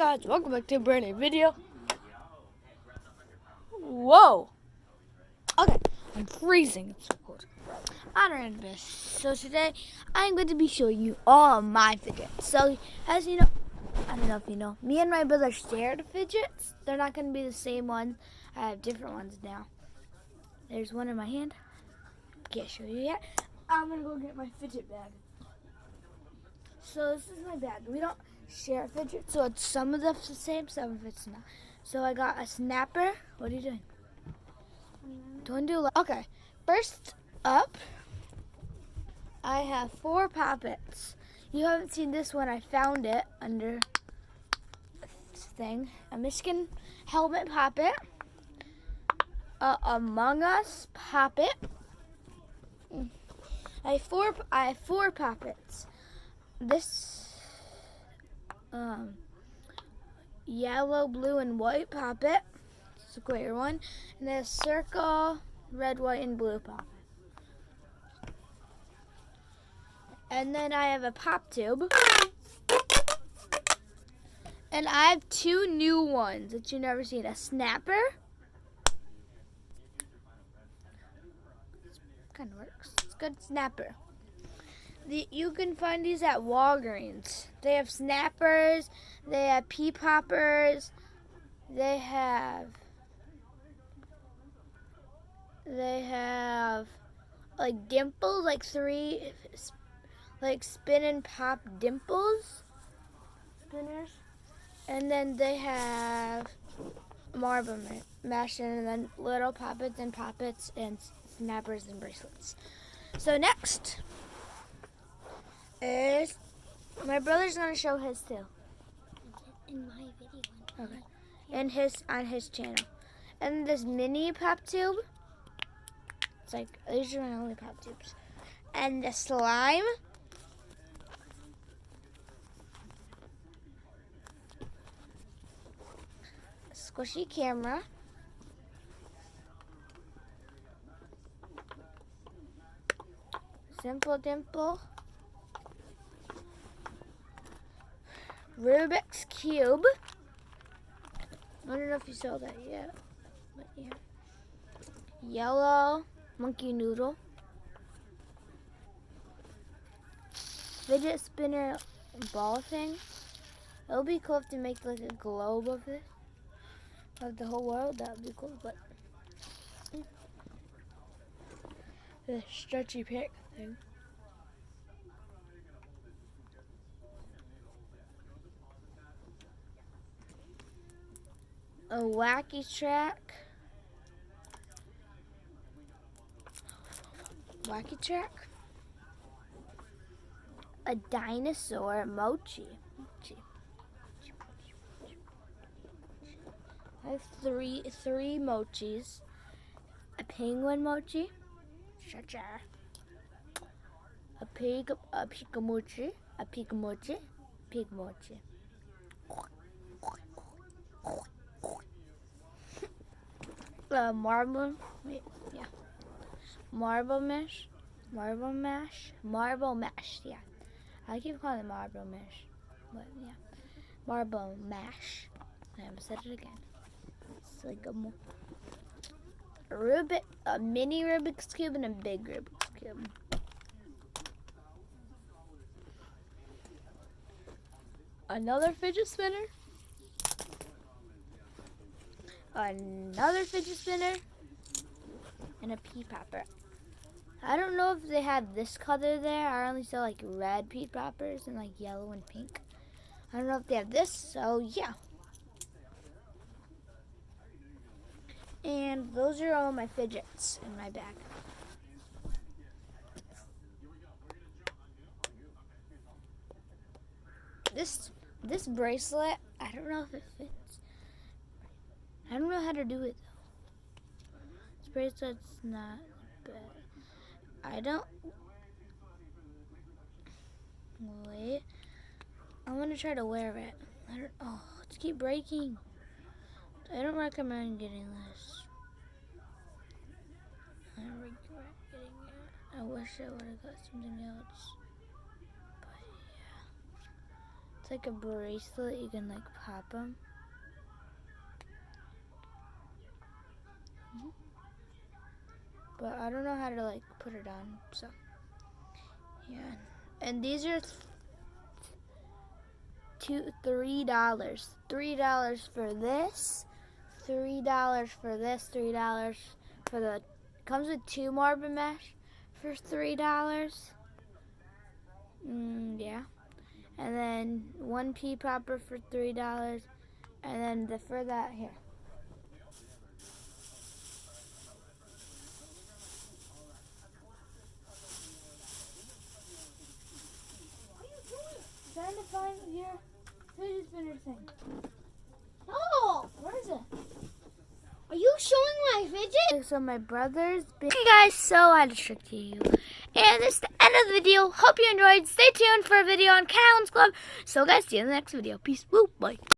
guys, welcome back to a brand new video. Whoa! Okay, I'm freezing. It's so cold. I don't know this. So today, I'm going to be showing you all of my fidgets. So, as you know, I don't know if you know, me and my brother share the fidgets. They're not going to be the same ones. I have different ones now. There's one in my hand. Can't show you yet. I'm going to go get my fidget bag. So this is my bag. We don't share fidgets, so it's some of it's the same, some of it's not. So I got a snapper. What are you doing? Don't do okay. First up, I have 4 poppets. You haven't seen this one. I found it under this thing. A Michigan helmet poppet. Among Us poppet. I have four poppets. This yellow, blue, and white poppet. It's a greater one. And then a circle, red, white, and blue poppet. And then I have a pop tube. And I have 2 new ones that you've never seen. A snapper. Kind of works. It's a good snapper. You can find these at Walgreens. They have snappers, they have pea poppers, they have like dimples, like 3 like spin and pop dimples spinners, and then they have marble mash, and then little poppets and snappers and bracelets. So next is my brother's gonna show his too. In my video. Okay. And on his channel. And this mini pop tube. It's like these are my only pop tubes. And the slime. Squishy camera. Simple dimple. Rubik's Cube. I don't know if you saw that yet, but yeah. Yellow monkey noodle. Fidget spinner ball thing. It would be cool if to make like a globe of it, of the whole world. That would be cool, but the stretchy pick thing. A wacky track. Wacky track. A dinosaur mochi. I have three mochis. A penguin mochi. Cha-cha. A pig mochi. Pig mochi. Marble mash, yeah. I keep calling it marble mash, but yeah. Marble mash. I haven't said it again. It's like a mini Rubik's Cube and a big Rubik's Cube. Another fidget spinner. Another fidget spinner, and a pea popper. I don't know if they have this color there. I only saw like red pea poppers and like yellow and pink. I don't know if they have this, so yeah. And those are all my fidgets in my bag. This bracelet, I don't know if it fits. I don't know how to do it though. This bracelet's not bad. I don't. Wait. I'm gonna try to wear it. Oh, it's keep breaking. I don't recommend getting this. I regret getting it. I wish I would have got something else. But yeah. like a bracelet. You can like pop them. But I don't know how to like put it on, so yeah. And these are $3. $3 for this. $3 for this. $3 for the. Comes with 2 marble mesh for $3. Yeah. And then 1 pea popper for $3. And then for that here. Trying to find your fidget spinner thing. No! Where is it? Are you showing my fidget? So my brother's been... Hey guys, so I had to trick you. And this is the end of the video. Hope you enjoyed. Stay tuned for a video on Callan's Club. So guys, see you in the next video. Peace. Woo. Bye.